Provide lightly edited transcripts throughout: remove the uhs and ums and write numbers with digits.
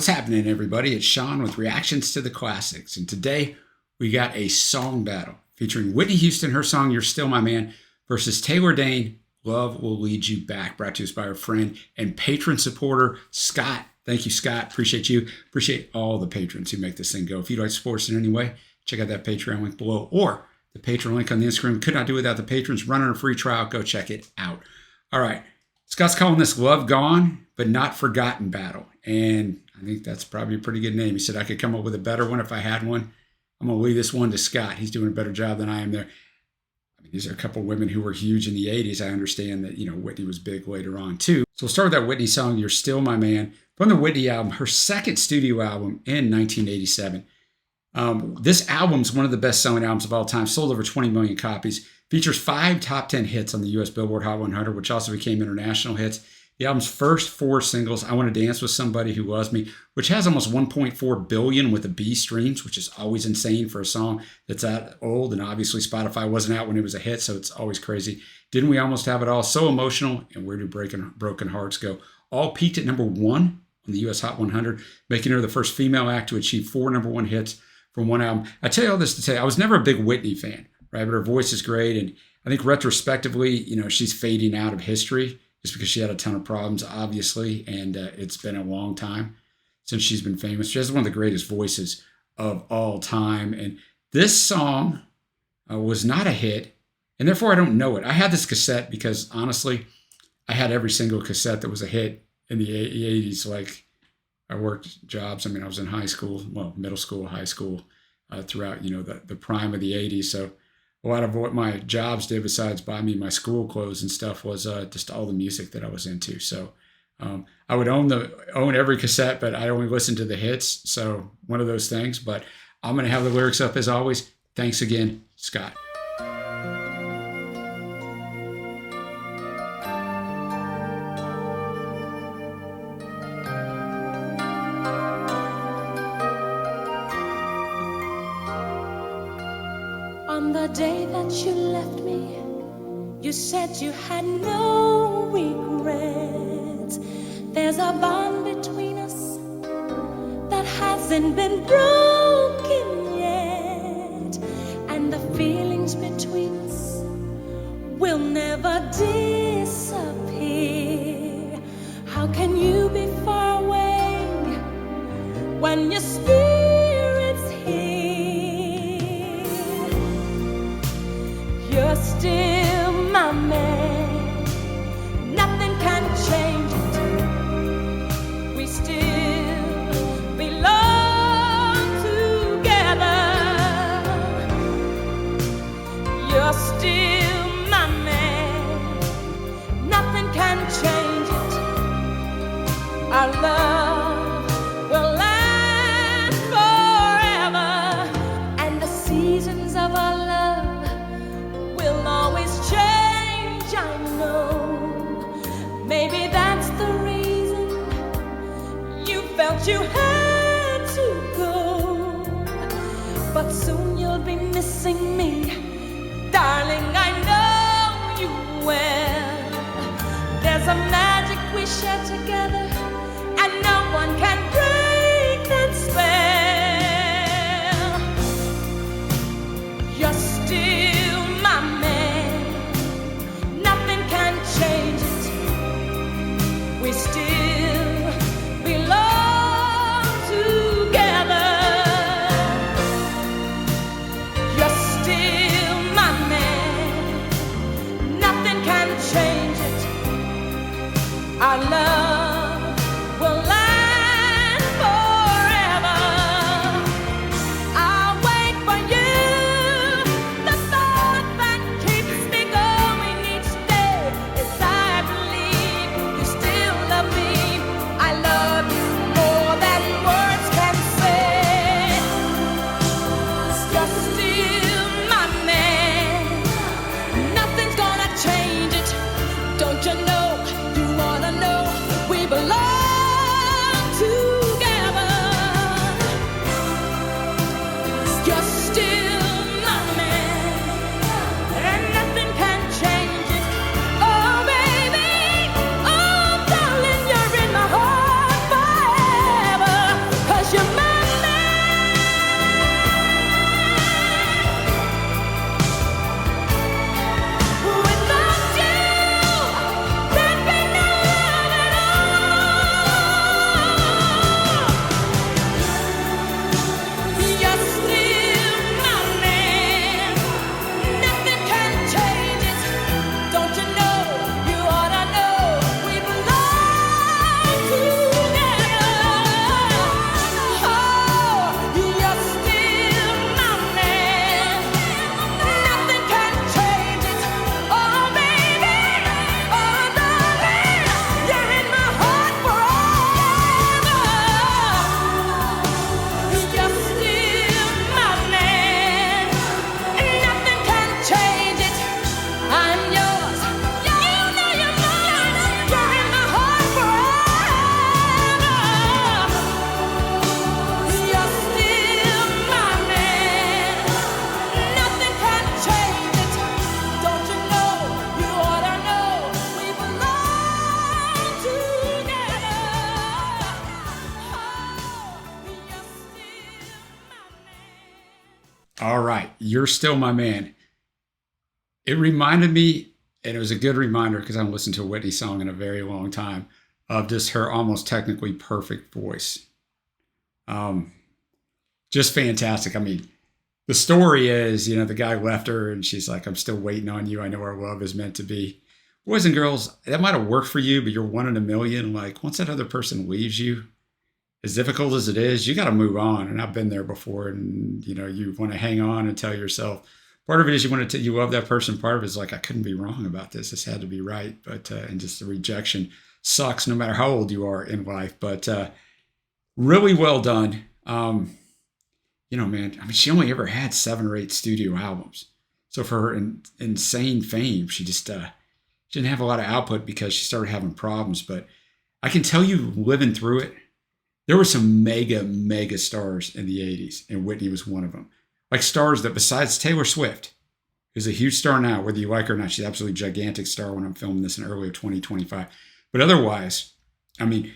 What's happening, everybody? It's Sean with Reactions to the Classics, and today we got a song battle featuring Whitney Houston, her song You're Still My Man, versus Dayne, Love Will Lead You Back, brought to us by our friend and patron supporter, Scott. Thank you, Scott. Appreciate you. Appreciate all the patrons who make this thing go. If you'd like to support us in any way, check out that Patreon link below, or the Patreon link on the Instagram. Could not do without the patrons. Running a free trial. Go check it out. All right. Scott's calling this Love Gone, but Not Forgotten battle. And I think that's probably a pretty good name. He said I could come up with a better one if I had one. I'm going to leave this one to Scott. He's doing a better job than I am there. I mean, these are a couple of women who were huge in the 80s. I understand that, Whitney was big later on too. So we'll start with that Whitney song, You're Still My Man, from the Whitney album, her second studio album in 1987. This album's one of the best-selling albums of all time, sold over 20 million copies, features 5 top 10 hits on the U.S. Billboard Hot 100, which also became international hits. The album's first 4 singles, I Want to Dance with Somebody Who Loves Me, which has almost 1.4 billion with a B streams, which is always insane for a song that's that old, and obviously Spotify wasn't out when it was a hit, so it's always crazy. Didn't We Almost Have It All? So Emotional, and Where Do Broken Hearts Go? All peaked at number 1 on the U.S. Hot 100, making her the first female act to achieve 4 number 1 hits from one album. I tell you all this to tell you, I was never a big Whitney fan, right? But her voice is great, and I think retrospectively, she's fading out of history just because she had a ton of problems, obviously, and it's been a long time since she's been famous. She has one of the greatest voices of all time, and this song was not a hit, and therefore I don't know it. I had this cassette because, honestly, I had every single cassette that was a hit in the 80s. Like, I worked jobs. I mean, I was in high school, well, middle school, high school, throughout, the prime of the 80s, so a lot of what my jobs did besides buy me my school clothes and stuff was just all the music that I was into. So I would own every cassette, but I only listened to the hits. So one of those things, but I'm going to have the lyrics up as always. Thanks again, Scott. On the day that you left me, you said you had no regrets. There's a bond between us that hasn't been broken yet, and the feelings between us will never disappear. How can you be far away when your spirit's here? You're still my man, nothing can change it. We still belong together. You're still my man, nothing can change it. Our love will last forever, and the seasons of our love will always change, I know. Maybe that's the reason you felt you had to go. But soon you'll be missing me, darling, I know you well. There's a magic we share together, and no one can break that spell. You're still my man, nothing can change it. We still belong together. You're still my man, nothing can change it. Our love will last All right, You're Still My Man. It reminded me, and it was a good reminder because I haven't listened to a Whitney song in a very long time, of just her almost technically perfect voice. Just fantastic. I mean, the story is, the guy left her and she's like, I'm still waiting on you. I know our love is meant to be. Boys and girls, that might have worked for you, but you're one in a million. Like, once that other person leaves you, as difficult as it is, you got to move on. And I've been there before. And, you want to hang on and tell yourself, part of it is you love that person. Part of it is like, I couldn't be wrong about this. This had to be right. But, and just the rejection sucks no matter how old you are in life. But really well done. Man, I mean, she only ever had 7 or 8 studio albums. So for her insane fame, she just she didn't have a lot of output because she started having problems. But I can tell you, living through it, there were some mega stars in the 80s, and Whitney was one of them. Like stars that besides Taylor Swift, who's a huge star now, whether you like her or not, she's an absolutely gigantic star when I'm filming this in early of 2025. But otherwise, I mean,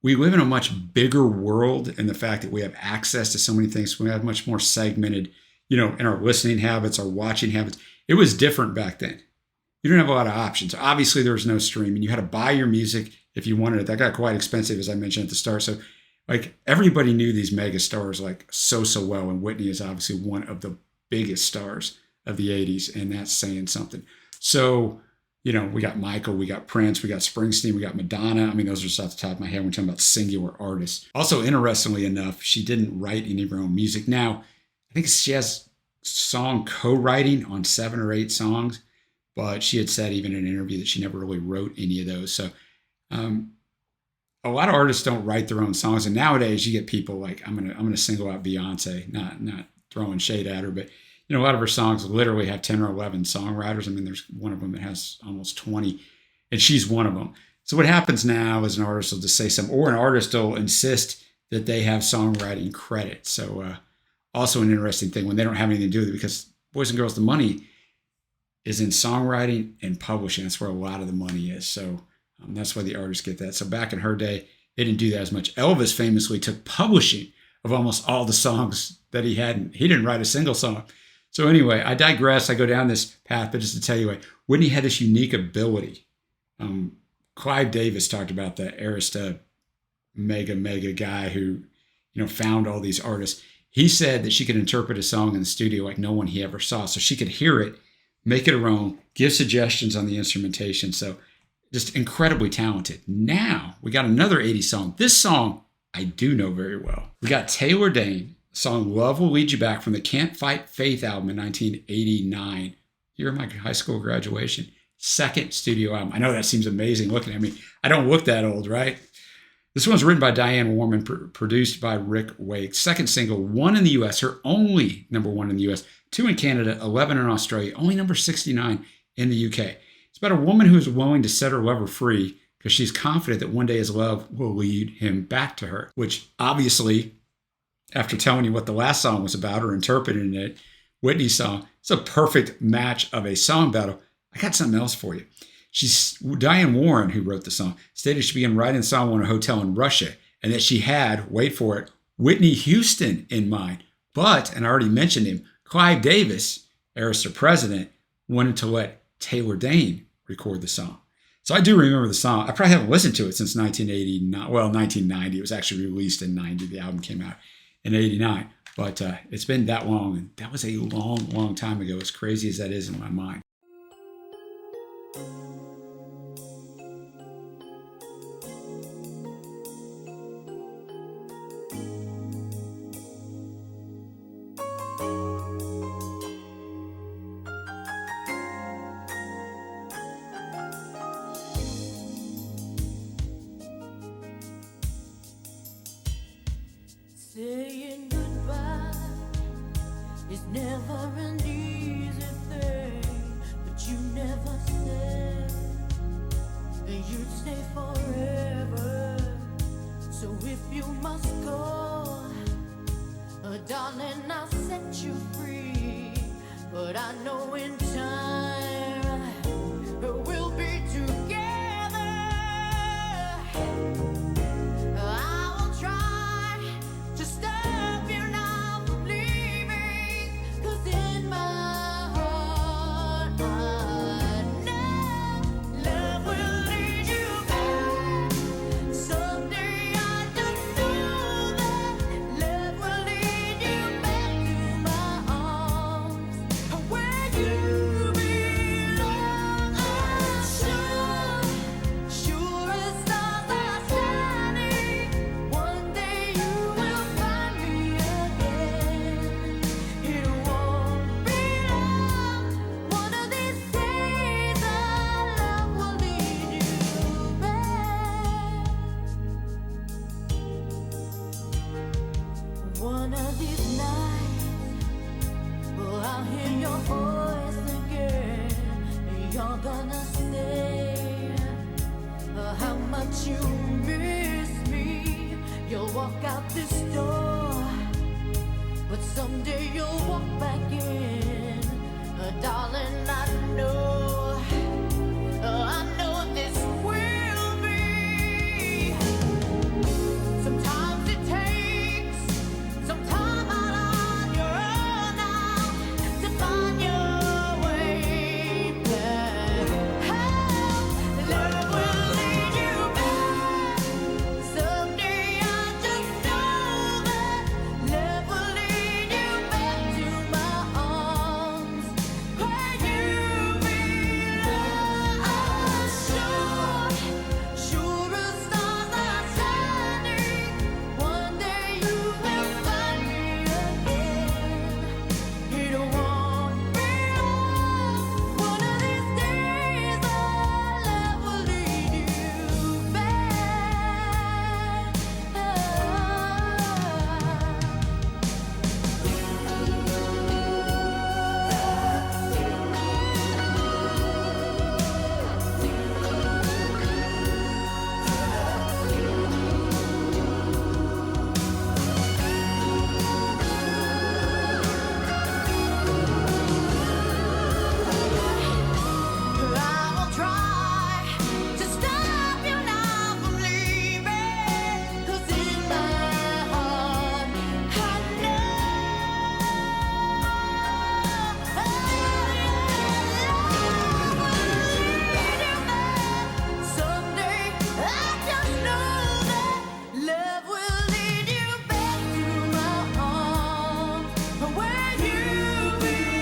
we live in a much bigger world in the fact that we have access to so many things. We have much more segmented, in our listening habits, our watching habits. It was different back then. You didn't have a lot of options. Obviously, there was no streaming. You had to buy your music if you wanted it. That got quite expensive, as I mentioned at the start. So, like, everybody knew these mega stars like so well. And Whitney is obviously one of the biggest stars of the 80s. And that's saying something. So, we got Michael, we got Prince, we got Springsteen, we got Madonna. I mean, those are just off the top of my head. We're talking about singular artists. Also, interestingly enough, she didn't write any of her own music. Now, I think she has song co-writing on 7 or 8 songs, but she had said even in an interview that she never really wrote any of those. So a lot of artists don't write their own songs. And nowadays you get people like, I'm gonna single out Beyonce, not throwing shade at her, but a lot of her songs literally have 10 or 11 songwriters. I mean, there's one of them that has almost 20, and she's one of them. So what happens now is an artist will just say something, or an artist will insist that they have songwriting credit. So also an interesting thing when they don't have anything to do with it, because boys and girls, the money is in songwriting and publishing. That's where a lot of the money is. So that's why the artists get that. So back in her day, they didn't do that as much. Elvis famously took publishing of almost all the songs that he had. He didn't write a single song. So anyway, I digress. I go down this path, but just to tell you, Whitney had this unique ability. Clive Davis talked about the Arista mega guy who, found all these artists. He said that she could interpret a song in the studio like no one he ever saw. So she could hear it, make it her own, give suggestions on the instrumentation. So just incredibly talented. Now we got another 80s song. This song I do know very well. We got Taylor Dayne. Song Love Will Lead You Back from the Can't Fight Faith album in 1989. Year of my high school graduation. 2nd studio album. I know that seems amazing looking at me. I don't look that old, right? This one's written by Diane Warman, produced by Rick Wake. 2nd single, 1 in the US, her only number 1 in the US, 2 in Canada, 11 in Australia, only number 69 in the UK. It's about a woman who is willing to set her lover free because she's confident that one day his love will lead him back to her, which obviously, after telling you what the last song was about or interpreting it, Whitney's song, it's a perfect match of a song battle. I got something else for you. Diane Warren, who wrote the song, stated she began writing the song in a hotel in Russia and that she had, wait for it, Whitney Houston in mind. But, and I already mentioned him, Clive Davis, Arista president, wanted to let Taylor Dayne record the song. So I do remember the song. I probably haven't listened to it since 1990. It was actually released in 90. The album came out in 89, but it's been that long, and that was a long time ago, as crazy as that is in my mind. Saying goodbye is never an easy thing, but you never said you'd stay forever. So if you must go, darling, I'll set you free. But I know in time we'll be together. I will try to stop you now from leaving, 'cause someday you'll walk back in. Darling, I know this will be. Sometimes it takes some time out on your own now to find your way back. Love will lead you back. Someday I just know that love will lead you back to my arms where you belong. Sure as stars are shining, one day you will find me again. It won't be long. One of these days, our love will lead you back. I will try to stop you now from leaving, 'cause in my heart I know someday. I just know that love will lead you back to my arms where you belong.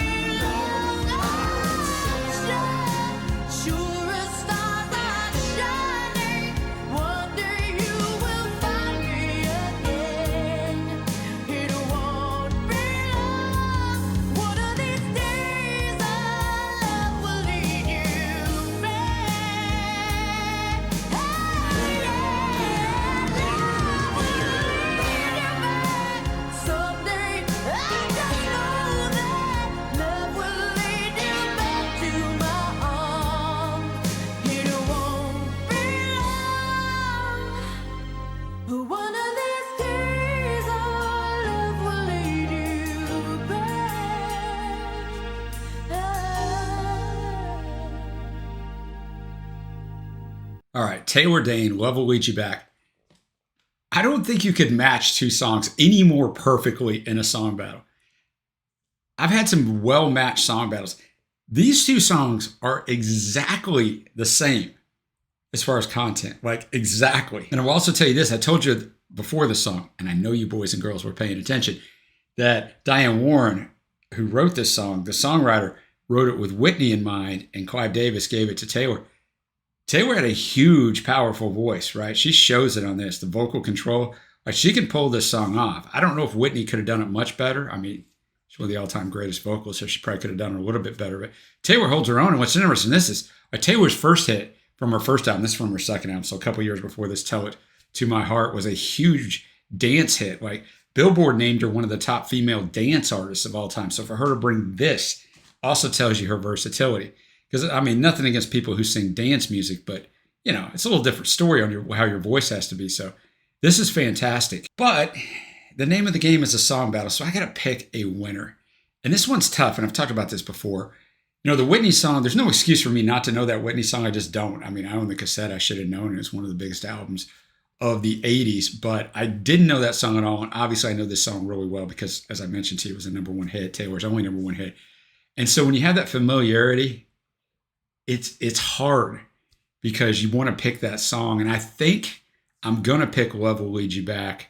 Sure as stars are shining, one day you will find me again. It won't be long. One of these days, our love will lead you back. Someday, I just know that love will lead you back to my arms. It won't be long. One of these days, our love will lead you back. All right, Taylor Dayne, Love Will Lead You Back. I don't think you could match two songs any more perfectly in a song battle. I've had some well-matched song battles. These two songs are exactly the same as far as content, like exactly. And I will also tell you this, I told you before the song, and I know you boys and girls were paying attention, that Diane Warren, who wrote this song, the songwriter, wrote it with Whitney in mind, and Clive Davis gave it to Taylor. Taylor had a huge, powerful voice, right? She shows it on this, the vocal control. Like, she can pull this song off. I don't know if Whitney could have done it much better. I mean, she's one of the all-time greatest vocalists, so she probably could have done it a little bit better. But Taylor holds her own. And what's interesting, this is Taylor's first hit from her first album. This is from her second album. So a couple years before this, Tell It to My Heart was a huge dance hit. Like, Billboard named her one of the top female dance artists of all time. So for her to bring this also tells you her versatility. Because, I mean, nothing against people who sing dance music, but, you know, it's a little different story on how your voice has to be. So this is fantastic. But the name of the game is a song battle, so I got to pick a winner. And this one's tough, and I've talked about this before. You know, the Whitney song, there's no excuse for me not to know that Whitney song. I just don't. I mean, I own the cassette. I should have known it. It's one of the biggest albums of the 80s, but I didn't know that song at all. And obviously I know this song really well because, as I mentioned to you, it was a #1 hit, Taylor's only #1 hit. And so when you have that familiarity, it's hard because you want to pick that song. And I think I'm going to pick Love Will Lead You Back.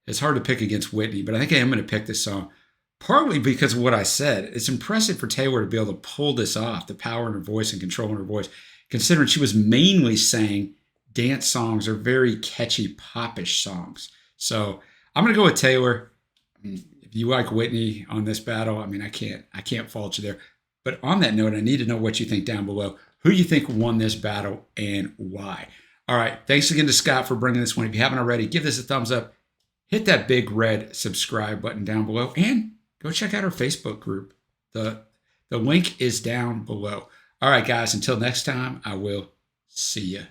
It's hard to pick against Whitney, but I think I am going to pick this song. Partly because of what I said. It's impressive for Taylor to be able to pull this off, the power in her voice and control in her voice, considering she was mainly saying dance songs or very catchy, popish songs. So I'm going to go with Taylor. I mean, if you like Whitney on this battle, I mean, I can't fault you there. But on that note, I need to know what you think down below. Who you think won this battle and why? All right. Thanks again to Scott for bringing this one. If you haven't already, give this a thumbs up. Hit that big red subscribe button down below and go check out our Facebook group. The link is down below. All right, guys, until next time, I will see you.